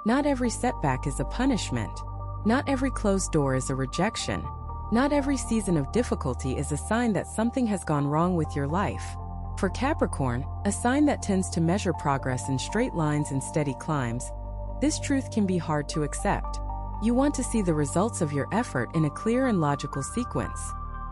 Not every setback is a punishment. Not every closed door is a rejection. Not every season of difficulty is a sign that something has gone wrong with your life. For Capricorn, a sign that tends to measure progress in straight lines and steady climbs, this truth can be hard to accept. You want to see the results of your effort in a clear and logical sequence.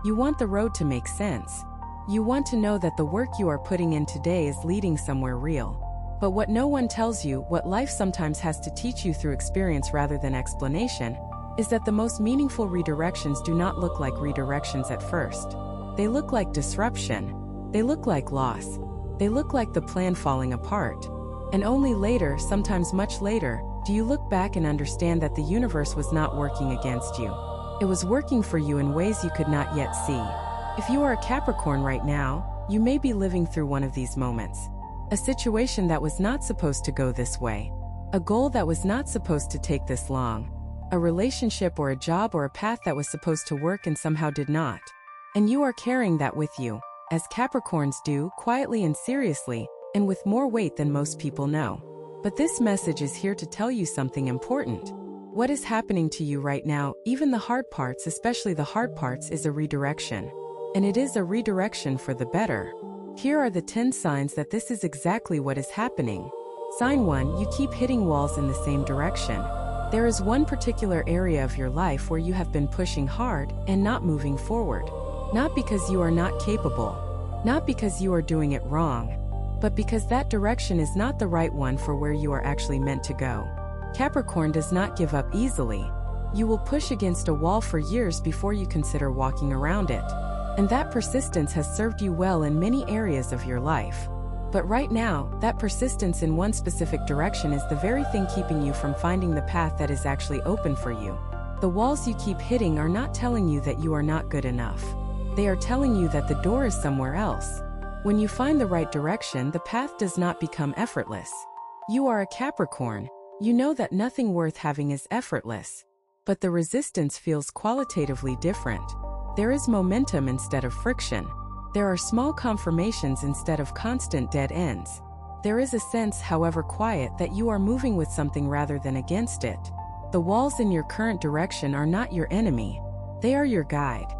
You want the road to make sense. You want to know that the work you are putting in today is leading somewhere real. But what no one tells you, what life sometimes has to teach you through experience rather than explanation, is that the most meaningful redirections do not look like redirections at first. They look like disruption. They look like loss. They look like the plan falling apart. And only later, sometimes much later, do you look back and understand that the universe was not working against you. It was working for you in ways you could not yet see. If you are a Capricorn right now, you may be living through one of these moments. A situation that was not supposed to go this way. A goal that was not supposed to take this long. A relationship or a job or a path that was supposed to work and somehow did not. And you are carrying that with you, as Capricorns do, quietly and seriously, and with more weight than most people know. But this message is here to tell you something important. What is happening to you right now, even the hard parts, especially the hard parts, is a redirection. And it is a redirection for the better. Here are the 10 signs that this is exactly what is happening. Sign 1, you keep hitting walls in the same direction. There is one particular area of your life where you have been pushing hard and not moving forward. Not because you are not capable. Not because you are doing it wrong. But because that direction is not the right one for where you are actually meant to go. Capricorn does not give up easily. You will push against a wall for years before you consider walking around it. And that persistence has served you well in many areas of your life. But right now, that persistence in one specific direction is the very thing keeping you from finding the path that is actually open for you. The walls you keep hitting are not telling you that you are not good enough. They are telling you that the door is somewhere else. When you find the right direction, the path does not become effortless. You are a Capricorn. You know that nothing worth having is effortless. But the resistance feels qualitatively different. There is momentum instead of friction. There are small confirmations instead of constant dead ends. There is a sense, however quiet, that you are moving with something rather than against it. The walls in your current direction are not your enemy. They are your guide.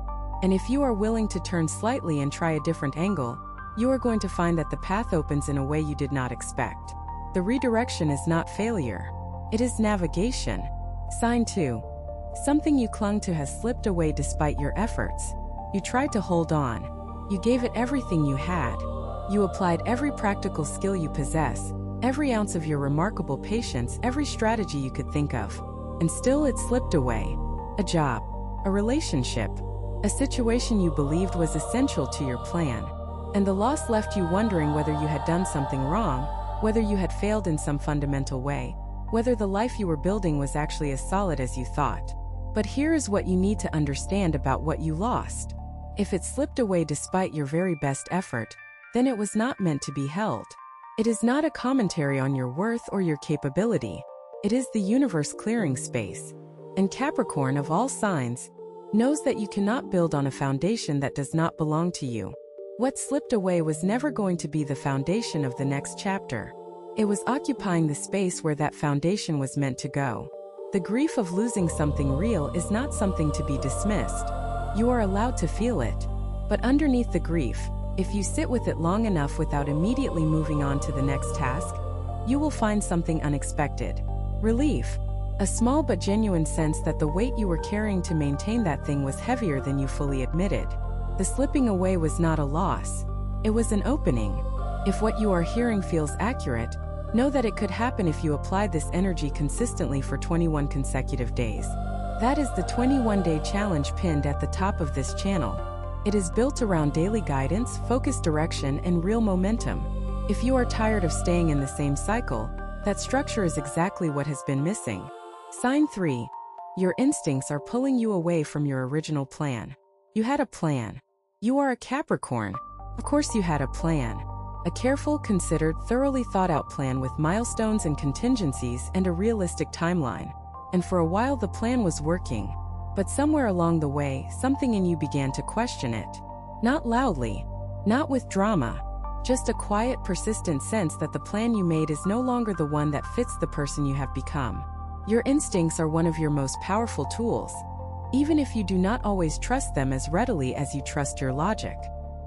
And if you are willing to turn slightly and try a different angle, you are going to find that the path opens in a way you did not expect. The redirection is not failure. It is navigation. Sign 2. Something you clung to has slipped away despite your efforts. You tried to hold on. You gave it everything you had. You applied every practical skill you possess, every ounce of your remarkable patience, every strategy you could think of. And still it slipped away. A job, a relationship, a situation you believed was essential to your plan. And the loss left you wondering whether you had done something wrong, whether you had failed in some fundamental way, whether the life you were building was actually as solid as you thought. But here is what you need to understand about what you lost. If it slipped away despite your very best effort, then it was not meant to be held. It is not a commentary on your worth or your capability. It is the universe clearing space. And Capricorn, of all signs, knows that you cannot build on a foundation that does not belong to you. What slipped away was never going to be the foundation of the next chapter. It was occupying the space where that foundation was meant to go. The grief of losing something real is not something to be dismissed. You are allowed to feel it. But underneath the grief, if you sit with it long enough without immediately moving on to the next task, you will find something unexpected. Relief. A small but genuine sense that the weight you were carrying to maintain that thing was heavier than you fully admitted. The slipping away was not a loss. It was an opening. If what you are hearing feels accurate, know that it could happen if you applied this energy consistently for 21 consecutive days. That is the 21-day challenge pinned at the top of this channel. It is built around daily guidance, focused direction, and real momentum. If you are tired of staying in the same cycle, that structure is exactly what has been missing. Sign 3. Your instincts are pulling you away from your original plan. You had a plan. You are a Capricorn. Of course you had a plan. A careful, considered, thoroughly thought-out plan with milestones and contingencies and a realistic timeline. And for a while the plan was working. But somewhere along the way, something in you began to question it. Not loudly. Not with drama. just a quiet, persistent sense that the plan you made is no longer the one that fits the person you have become. Your instincts are one of your most powerful tools, even if you do not always trust them as readily as you trust your logic.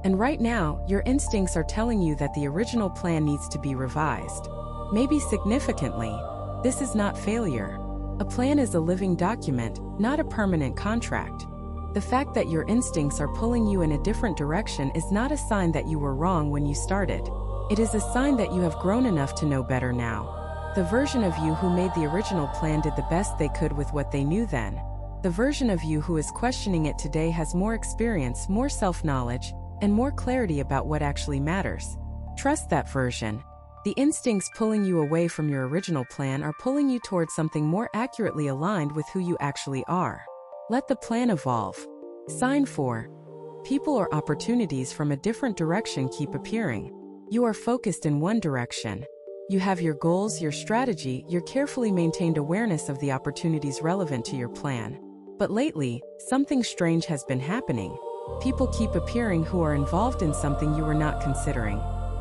And right now, your instincts are telling you that the original plan needs to be revised. Maybe significantly. This is not failure. A plan is a living document, not a permanent contract. The fact that your instincts are pulling you in a different direction is not a sign that you were wrong when you started. It is a sign that you have grown enough to know better now. The version of you who made the original plan did the best they could with what they knew then. The version of you who is questioning it today has more experience, more self-knowledge, and more clarity about what actually matters. Trust that version. The instincts pulling you away from your original plan are pulling you towards something more accurately aligned with who you actually are. Let the plan evolve. Sign 4. People or opportunities from a different direction keep appearing. You are focused in one direction. You have your goals, your strategy, your carefully maintained awareness of the opportunities relevant to your plan. But lately, something strange has been happening. People keep appearing who are involved in something you were not considering.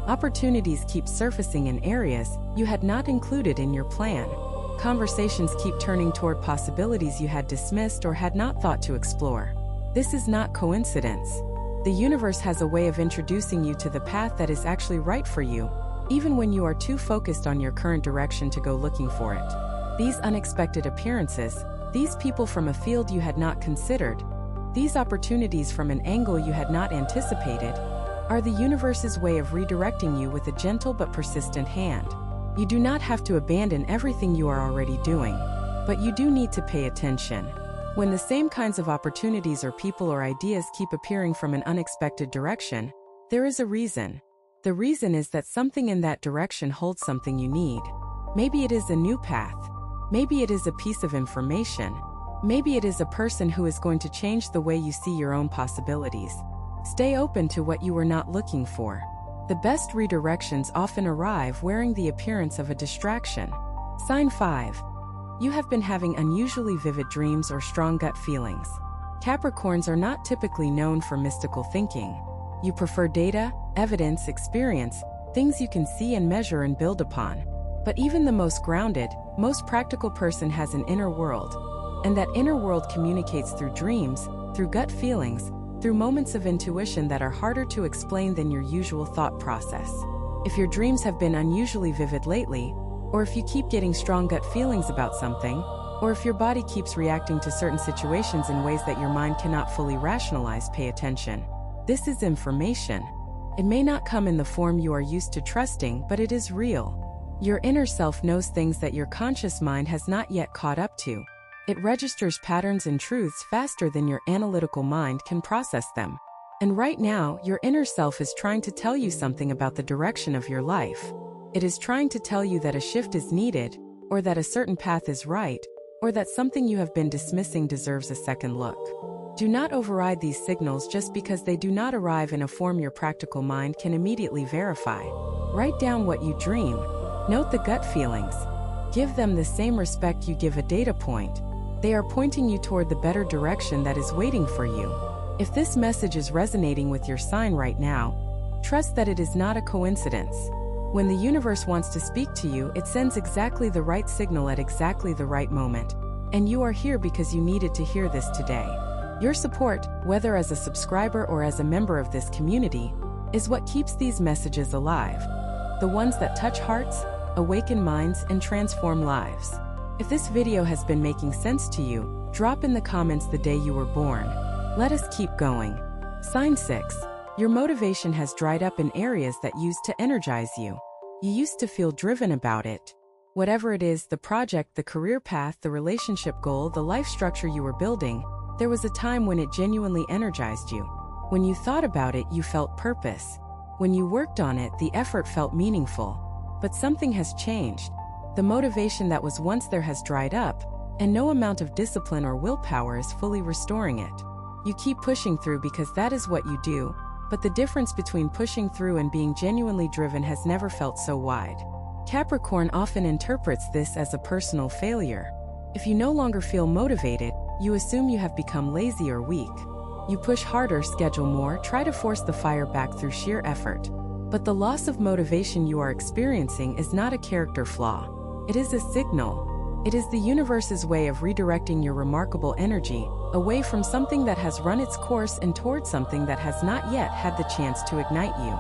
Opportunities keep surfacing in areas you had not included in your plan. Conversations keep turning toward possibilities you had dismissed or had not thought to explore. This is not coincidence. The universe has a way of introducing you to the path that is actually right for you, even when you are too focused on your current direction to go looking for it. These unexpected appearances, these people from a field you had not considered, these opportunities from an angle you had not anticipated, are the universe's way of redirecting you with a gentle but persistent hand. You do not have to abandon everything you are already doing, but you do need to pay attention. When the same kinds of opportunities or people or ideas keep appearing from an unexpected direction, there is a reason. The reason is that something in that direction holds something you need. Maybe it is a new path. Maybe it is a piece of information. Maybe it is a person who is going to change the way you see your own possibilities. Stay open to what you were not looking for. The best redirections often arrive wearing the appearance of a distraction. Sign 5. You have been having unusually vivid dreams or strong gut feelings. Capricorns are not typically known for mystical thinking. You prefer data, evidence, experience, things you can see and measure and build upon. But even the most grounded, most practical person has an inner world. And that inner world communicates through dreams, through gut feelings, through moments of intuition that are harder to explain than your usual thought process. If your dreams have been unusually vivid lately, or if you keep getting strong gut feelings about something, or if your body keeps reacting to certain situations in ways that your mind cannot fully rationalize, pay attention. This is information. It may not come in the form you are used to trusting, but it is real. Your inner self knows things that your conscious mind has not yet caught up to. It registers patterns and truths faster than your analytical mind can process them. And right now, your inner self is trying to tell you something about the direction of your life. It is trying to tell you that a shift is needed, or that a certain path is right, or that something you have been dismissing deserves a second look. Do not override these signals just because they do not arrive in a form your practical mind can immediately verify. Write down what you dream. Note the gut feelings. Give them the same respect you give a data point. They are pointing you toward the better direction that is waiting for you. If this message is resonating with your sign right now, trust that it is not a coincidence. When the universe wants to speak to you, it sends exactly the right signal at exactly the right moment. And you are here because you needed to hear this today. Your support, whether as a subscriber or as a member of this community, is what keeps these messages alive. The ones that touch hearts, awaken minds, and transform lives. If this video has been making sense to you, drop in the comments the day you were born. Let us keep going. Sign 6. Your motivation has dried up in areas that used to energize you. You used to feel driven about it. Whatever it is, the project, the career path, the relationship goal, the life structure you were building, there was a time when it genuinely energized you. When you thought about it, you felt purpose. When you worked on it, the effort felt meaningful. But something has changed. The motivation that was once there has dried up, and no amount of discipline or willpower is fully restoring it. You keep pushing through because that is what you do, but the difference between pushing through and being genuinely driven has never felt so wide. Capricorn often interprets this as a personal failure. If you no longer feel motivated, you assume you have become lazy or weak. You push harder, schedule more, try to force the fire back through sheer effort. But the loss of motivation you are experiencing is not a character flaw. It is a signal. It is the universe's way of redirecting your remarkable energy away from something that has run its course and towards something that has not yet had the chance to ignite you.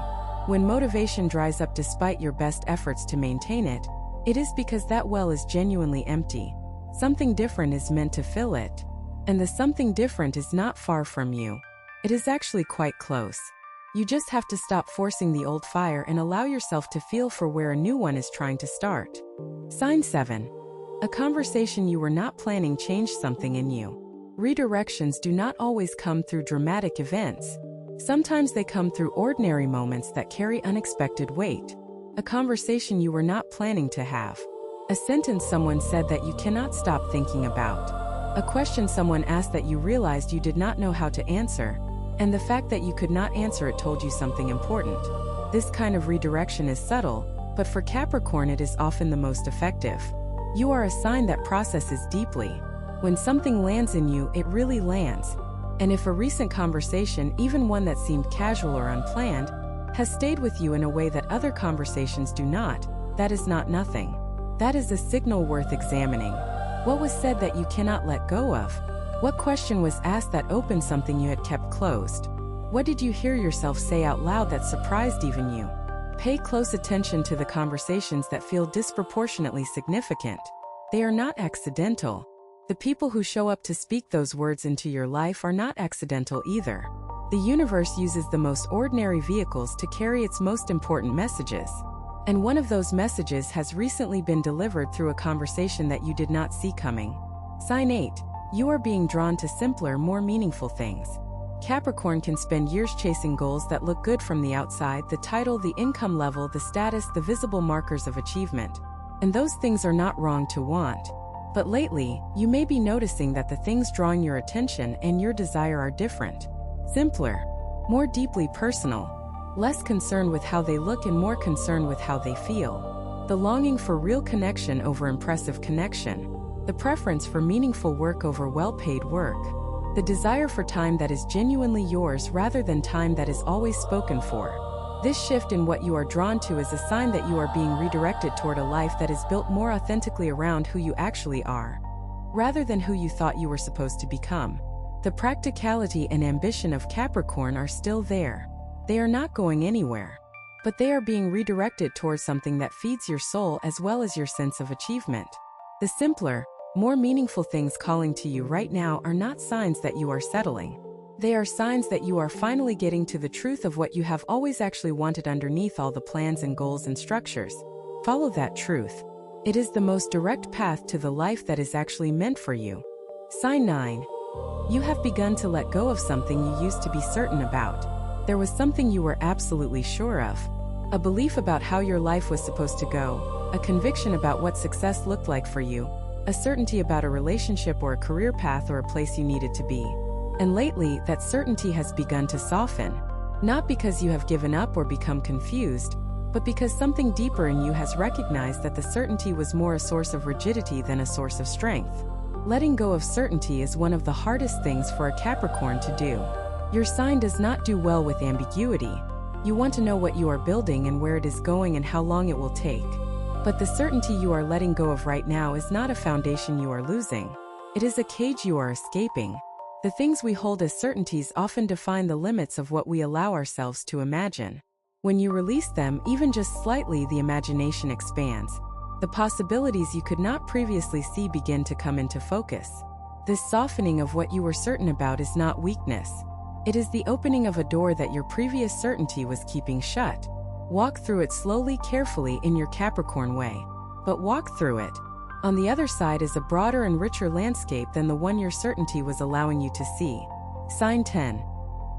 When motivation dries up despite your best efforts to maintain it, it is because that well is genuinely empty. Something different is meant to fill it. And the something different is not far from you. It is actually quite close. You just have to stop forcing the old fire and allow yourself to feel for where a new one is trying to start. Sign 7. A conversation you were not planning changed something in you. Redirections do not always come through dramatic events. Sometimes they come through ordinary moments that carry unexpected weight. A conversation you were not planning to have. A sentence someone said that you cannot stop thinking about. A question someone asked that you realized you did not know how to answer. And the fact that you could not answer it told you something important. This kind of redirection is subtle, but for Capricorn it is often the most effective. You are a sign that processes deeply. When something lands in you, it really lands. And if a recent conversation, even one that seemed casual or unplanned, has stayed with you in a way that other conversations do not, that is not nothing. That is a signal worth examining. What was said that you cannot let go of? What question was asked that opened something you had kept closed? What did you hear yourself say out loud that surprised even you? Pay close attention to the conversations that feel disproportionately significant. They are not accidental. The people who show up to speak those words into your life are not accidental either. The universe uses the most ordinary vehicles to carry its most important messages. And one of those messages has recently been delivered through a conversation that you did not see coming. Sign 8. You are being drawn to simpler, more meaningful things. Capricorn can spend years chasing goals that look good from the outside: the title, the income level, the status, the visible markers of achievement. And those things are not wrong to want. But lately, you may be noticing that the things drawing your attention and your desire are different. Simpler, more deeply personal. Less concerned with how they look and more concerned with how they feel. The longing for real connection over impressive connection. The preference for meaningful work over well-paid work. The desire for time that is genuinely yours rather than time that is always spoken for. This shift in what you are drawn to is a sign that you are being redirected toward a life that is built more authentically around who you actually are, rather than who you thought you were supposed to become. The practicality and ambition of Capricorn are still there. They are not going anywhere, but they are being redirected towards something that feeds your soul as well as your sense of achievement. The simpler, more meaningful things calling to you right now are not signs that you are settling. They are signs that you are finally getting to the truth of what you have always actually wanted underneath all the plans and goals and structures. Follow that truth. It is the most direct path to the life that is actually meant for you. Sign 9. You have begun to let go of something you used to be certain about. There was something you were absolutely sure of. A belief about how your life was supposed to go. A conviction about what success looked like for you. A certainty about a relationship or a career path or a place you needed to be. And lately, that certainty has begun to soften. Not because you have given up or become confused, but because something deeper in you has recognized that the certainty was more a source of rigidity than a source of strength. Letting go of certainty is one of the hardest things for a Capricorn to do. Your sign does not do well with ambiguity. You want to know what you are building and where it is going and how long it will take. But the certainty you are letting go of right now is not a foundation you are losing. It is a cage you are escaping. The things we hold as certainties often define the limits of what we allow ourselves to imagine. When you release them, even just slightly, the imagination expands. The possibilities you could not previously see begin to come into focus. This softening of what you were certain about is not weakness. It is the opening of a door that your previous certainty was keeping shut. Walk through it slowly, carefully, in your Capricorn way. But walk through it. On the other side is a broader and richer landscape than the one your certainty was allowing you to see. Sign 10.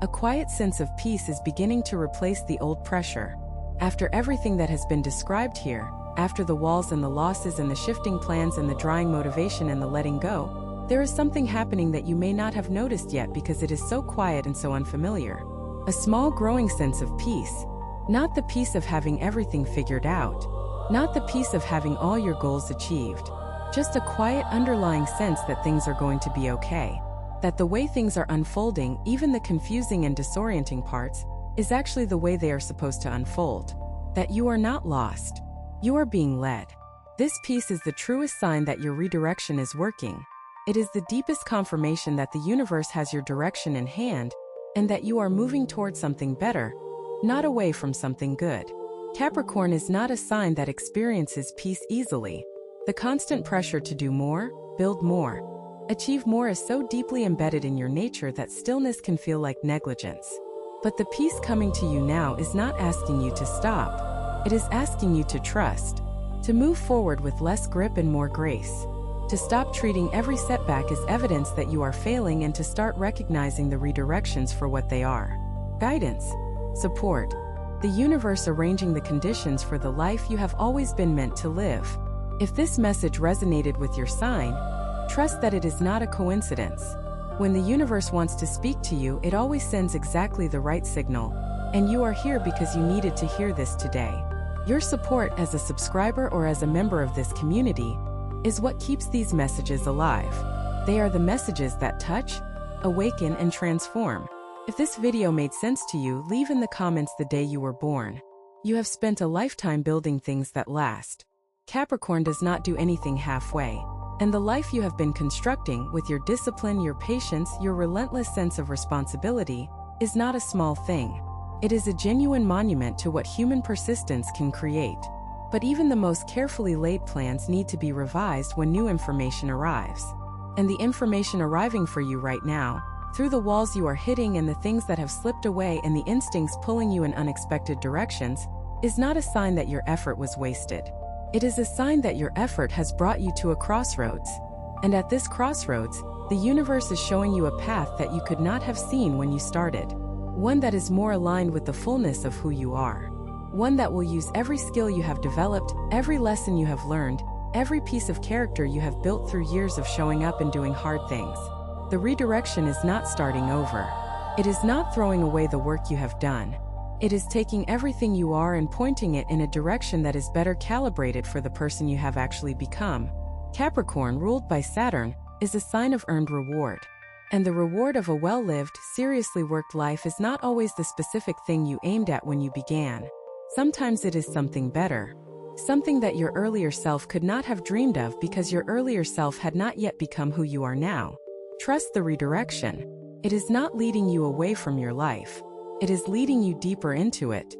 A quiet sense of peace is beginning to replace the old pressure. After everything that has been described here, after the walls and the losses and the shifting plans and the drying motivation and the letting go, there is something happening that you may not have noticed yet because it is so quiet and so unfamiliar. A small growing sense of peace. Not the peace of having everything figured out. Not the peace of having all your goals achieved. Just a quiet underlying sense that things are going to be okay. That the way things are unfolding, even the confusing and disorienting parts, is actually the way they are supposed to unfold. That you are not lost. You are being led. This piece is the truest sign that your redirection is working. It is the deepest confirmation that the universe has your direction in hand and that you are moving towards something better, not away from something good. Capricorn is not a sign that experiences peace easily. The constant pressure to do more, build more, achieve more is so deeply embedded in your nature that stillness can feel like negligence. But the peace coming to you now is not asking you to stop. It is asking you to trust, to move forward with less grip and more grace, to stop treating every setback as evidence that you are failing and to start recognizing the redirections for what they are. Guidance, support, the universe arranging the conditions for the life you have always been meant to live. If this message resonated with your sign, trust that it is not a coincidence. When the universe wants to speak to you, it always sends exactly the right signal, and you are here because you needed to hear this today. Your support as a subscriber or as a member of this community is what keeps these messages alive. They are the messages that touch, awaken, and transform. If this video made sense to you, leave in the comments the day you were born. You have spent a lifetime building things that last. Capricorn does not do anything halfway. And the life you have been constructing, with your discipline, your patience, your relentless sense of responsibility, is not a small thing. It is a genuine monument to what human persistence can create. But even the most carefully laid plans need to be revised when new information arrives. And the information arriving for you right now, through the walls you are hitting and the things that have slipped away and the instincts pulling you in unexpected directions, is not a sign that your effort was wasted. It is a sign that your effort has brought you to a crossroads. And at this crossroads, the universe is showing you a path that you could not have seen when you started. One that is more aligned with the fullness of who you are. One that will use every skill you have developed, every lesson you have learned, every piece of character you have built through years of showing up and doing hard things. The redirection is not starting over. It is not throwing away the work you have done. It is taking everything you are and pointing it in a direction that is better calibrated for the person you have actually become. Capricorn, ruled by Saturn, is a sign of earned reward. And the reward of a well-lived, seriously worked life is not always the specific thing you aimed at when you began. Sometimes it is something better. Something that your earlier self could not have dreamed of because your earlier self had not yet become who you are now. Trust the redirection. It is not leading you away from your life. It is leading you deeper into it.